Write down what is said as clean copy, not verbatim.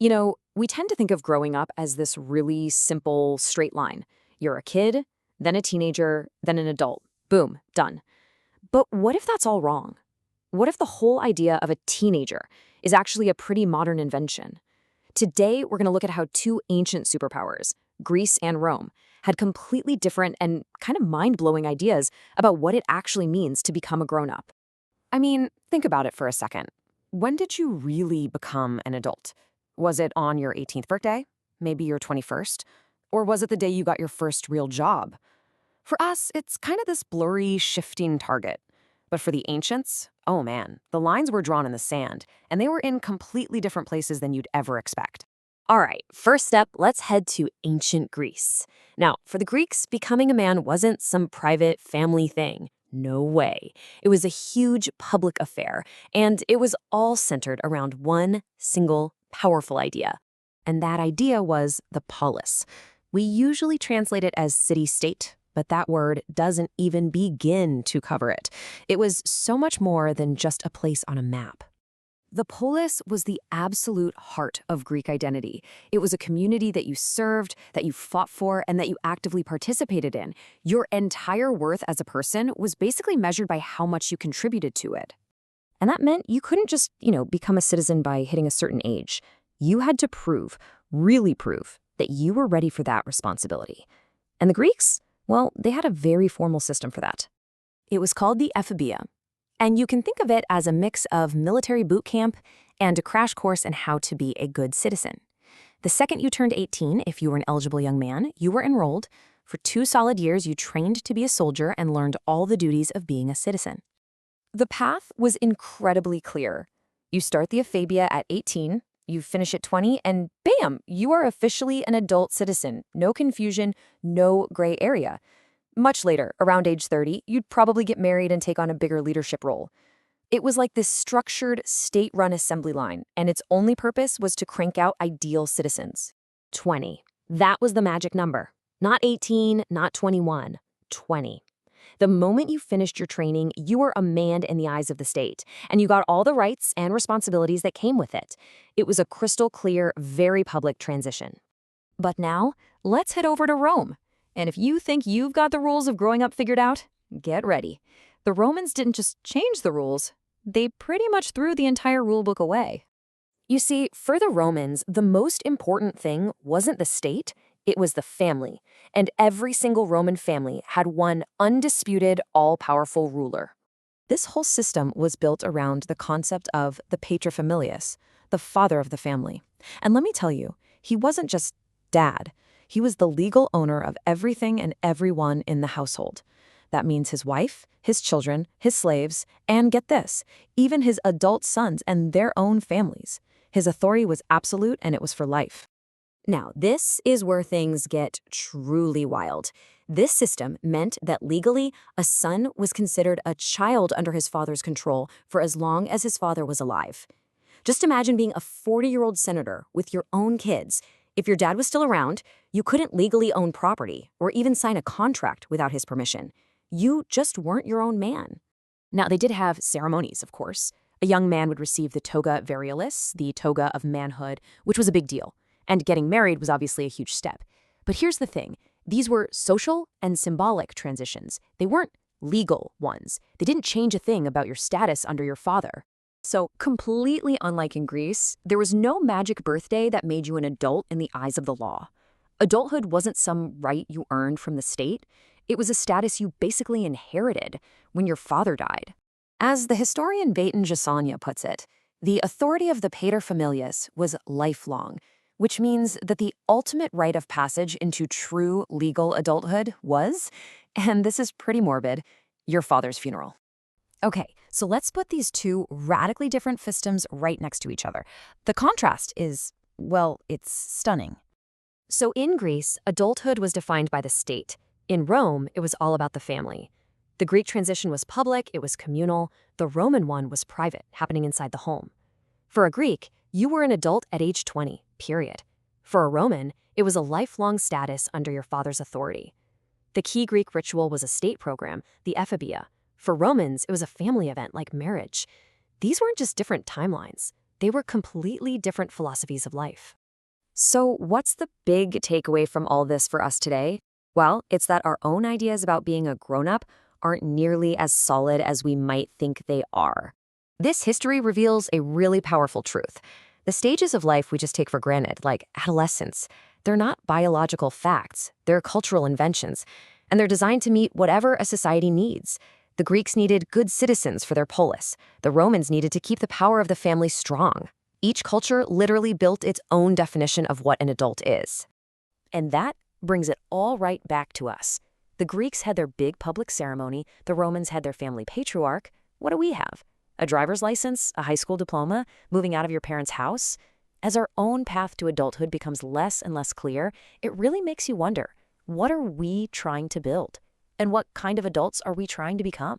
We tend to think of growing up as this really simple, straight line. You're a kid, then a teenager, then an adult. Boom, done. But what if that's all wrong? What if the whole idea of a teenager is actually a pretty modern invention? Today, we're going to look at how two ancient superpowers, Greece and Rome, had completely different and kind of mind-blowing ideas about what it actually means to become a grown-up. I mean, think about it for a second. When did you really become an adult? Was it on your 18th birthday? Maybe your 21st? Or was it the day you got your first real job? For us, it's kind of this blurry, shifting target. But for the ancients, oh man, the lines were drawn in the sand, and they were in completely different places than you'd ever expect. All right, first up, let's head to ancient Greece. Now, for the Greeks, becoming a man wasn't some private family thing. No way. It was a huge public affair, and it was all centered around one single powerful idea. And that idea was the polis. We usually translate it as city-state, but that word doesn't even begin to cover it. It was so much more than just a place on a map. The polis was the absolute heart of Greek identity. It was a community that you served, that you fought for, and that you actively participated in. Your entire worth as a person was basically measured by how much you contributed to it. And that meant you couldn't just, become a citizen by hitting a certain age. You had to prove, really prove, that you were ready for that responsibility. And the Greeks? Well, they had a very formal system for that. It was called the ephebeia. And you can think of it as a mix of military boot camp and a crash course in how to be a good citizen. The second you turned 18, if you were an eligible young man, you were enrolled. For 2 solid years, you trained to be a soldier and learned all the duties of being a citizen. The path was incredibly clear. You start the ephebeia at 18, you finish at 20, and bam, you are officially an adult citizen. No confusion, no gray area. Much later, around age 30, you'd probably get married and take on a bigger leadership role. It was like this structured, state-run assembly line, and its only purpose was to crank out ideal citizens. 20. That was the magic number. Not 18, not 21, 20. The moment you finished your training, you were a man in the eyes of the state, and you got all the rights and responsibilities that came with it. It was a crystal clear, very public transition. But now, let's head over to Rome. And if you think you've got the rules of growing up figured out, get ready. The Romans didn't just change the rules, they pretty much threw the entire rulebook away. You see, for the Romans, the most important thing wasn't the state, it was the family. And every single Roman family had one undisputed, all-powerful ruler. This whole system was built around the concept of the paterfamilias, the father of the family. And let me tell you, he wasn't just dad. He was the legal owner of everything and everyone in the household. That means his wife, his children, his slaves, and get this, even his adult sons and their own families. His authority was absolute and it was for life. Now, this is where things get truly wild. This system meant that legally, a son was considered a child under his father's control for as long as his father was alive. Just imagine being a 40-year-old senator with your own kids. If your dad was still around, you couldn't legally own property or even sign a contract without his permission. You just weren't your own man. Now, they did have ceremonies, of course. A young man would receive the toga virilis, the toga of manhood, which was a big deal. And getting married was obviously a huge step. But here's the thing. These were social and symbolic transitions. They weren't legal ones. They didn't change a thing about your status under your father. So, completely unlike in Greece, there was no magic birthday that made you an adult in the eyes of the law. Adulthood wasn't some right you earned from the state. It was a status you basically inherited when your father died. As the historian Baton Jasania puts it, the authority of the paterfamilias was lifelong, which means that the ultimate rite of passage into true legal adulthood was, and this is pretty morbid, your father's funeral. Okay, so let's put these two radically different systems right next to each other. The contrast is, well, it's stunning. So in Greece, adulthood was defined by the state. In Rome, it was all about the family. The Greek transition was public, it was communal. The Roman one was private, happening inside the home. For a Greek, you were an adult at age 20, period. For a Roman, it was a lifelong status under your father's authority. The key Greek ritual was a state program, the ephebeia. For Romans, it was a family event like marriage. These weren't just different timelines. They were completely different philosophies of life. So, what's the big takeaway from all this for us today? Well, it's that our own ideas about being a grown-up aren't nearly as solid as we might think they are. This history reveals a really powerful truth. The stages of life we just take for granted, like adolescence, they're not biological facts, they're cultural inventions, and they're designed to meet whatever a society needs. The Greeks needed good citizens for their polis. The Romans needed to keep the power of the family strong. Each culture literally built its own definition of what an adult is. And that brings it all right back to us. The Greeks had their big public ceremony, the Romans had their family patriarch. What do we have? A driver's license, a high school diploma, moving out of your parents' house? As our own path to adulthood becomes less and less clear, it really makes you wonder, what are we trying to build? And what kind of adults are we trying to become?